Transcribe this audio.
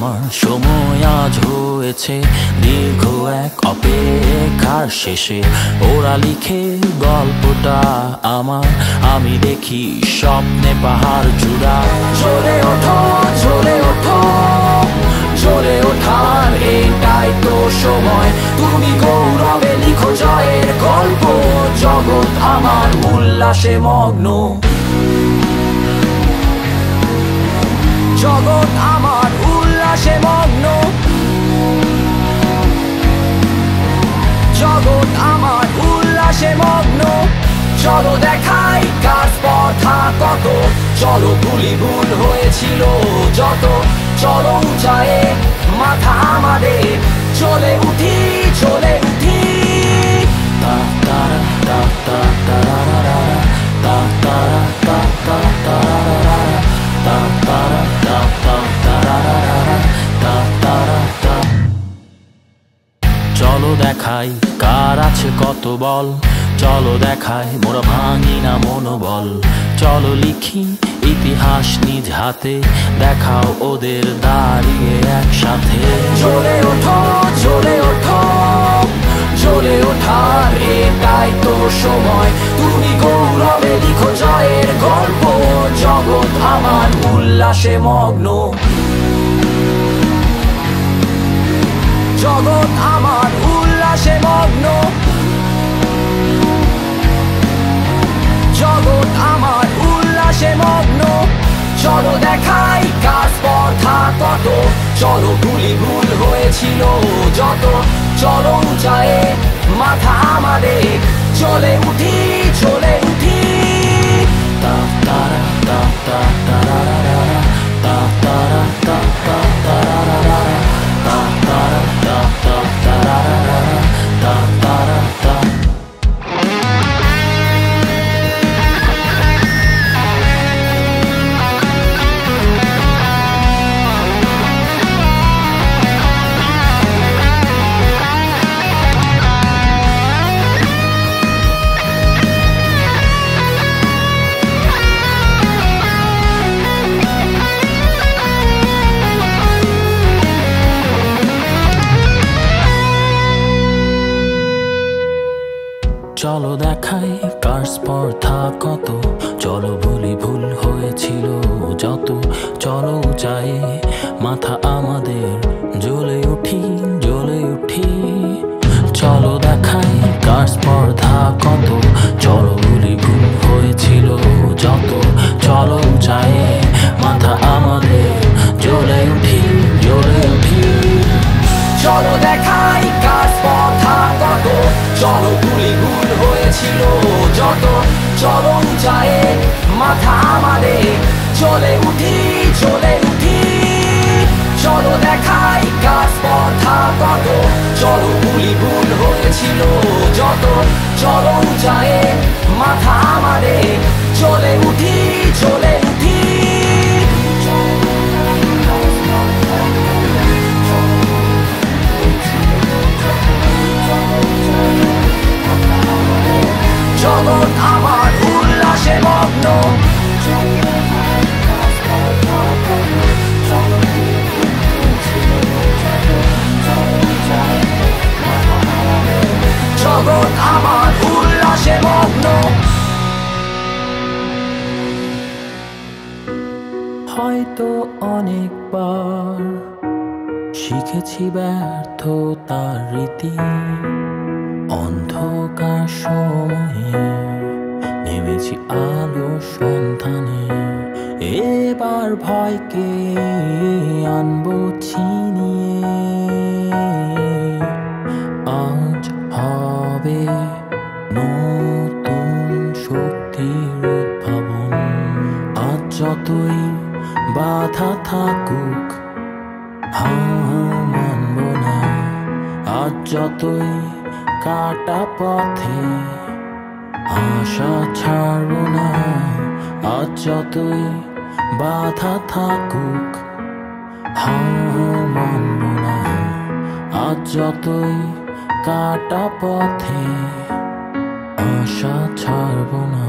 আমার সময় আজ হয়েছে দীর্ঘ এক অপেক্ষার শেষে। ওরা লিখে গল্পটা আমার, আমি দেখি স্বপ্নে পাহাড় চূড়া। জ্বলে ওঠো, জ্বলে ওঠো, জ্বলে ওঠার এটাই তো সময়। তুমি গৌরবে লিখো জয়ের গল্প, জগৎ আমার উল্লাসে মগ্ন। জগৎ আমার উল্লাসে মগ্ন, জগৎ আমার উল্লাসে মগ্ন। চলো দেখাই কার স্পর্ধা কত, চলো ভুলি ভুল হয়েছিল যত। চলো উঁচায়ে মাথা আমাদের, চলে উঠি, চলে উঠি। তা তারা তা তা তারা তা তারা তা তা তারা তা তারা তা তা তারা তা তারা তা। চলো দেখাই কার আছে কত বল, চলো দেখাই মোরা ভাঙি না মনোবল। চলো লিখি ইতিহাস নিজ হাতে, দেখাও ওদের দাঁড়িয়ে একসাথে। জ্বলে ওঠো, জ্বলে ওঠো, জ্বলে ওঠার এটাই তো সময়। তুমি গৌরবে লিখো জয়ের গল্প, জগৎ আমার উল্লাসে মগ্ন। জগৎ আমার উল্লাসে মগ্ন, জগৎ আমার উল্লাসে মগ্ন। চলো দেখাই কার স্পর্ধা কত, চলো ভুলি ভুল হয়েছিল যত। চলো উঁচায়ে মাথা আমাদের, চলে উঠি, চলে উঠি। তা তারা তা তা তারা তা তারা তা তা তারা তা তারা তা তা তারা তা তারা তা। চলো দেখাই কার স্পর্ধা কত, চলো ভুলি ভুল হয়েছিল যত। চলো উঁচায়ে মাথা আমাদের, জ্বলে উঠি, জ্বলে উঠি। চলো দেখাই কার স্পর্ধা কত, চলো ভুলি ভুল হয়েছিল যত। চলো উঁচায়ে মাথা আমাদের, জ্বলে উঠি, জ্বলে উঠি। চলো দেখাই কার স্পর্ধা কত, চলো ভুলি ভুল হয়েছিল যত। চলো উঁচায়ে মাথা আমাদের, চলে উঠি, চলে উঠি। চলো দেখাই কার স্পর্ধা কত, চলো ভুলি ভুল হয়েছিল যত। চলো উঁচায়ে মাথা আমাদের, চলে উঠি, চলে উঠি। জগৎ আমার উল্লাসে মগ্ন, জগৎ আমার উল্লাসে মগ্ন। হয়তো অনেকবার শিখেছি ব্যর্থতার রীতি, অন্ধকার সময়ে নেমেছি আলো সন্ধানে। এবার ভয়কে আনবো ছিনিয়ে, আজ হবে নতুন শক্তির উদ্ভাবন। আজ যতই বাধা থাকুক হার মানব না, আজ যতই কাটা পথে আশা ছাড়ব না। আজ যতই বাধা থাকুক হার মানব না, আজ যতই কাটা পথে আশা ছাড়ব না।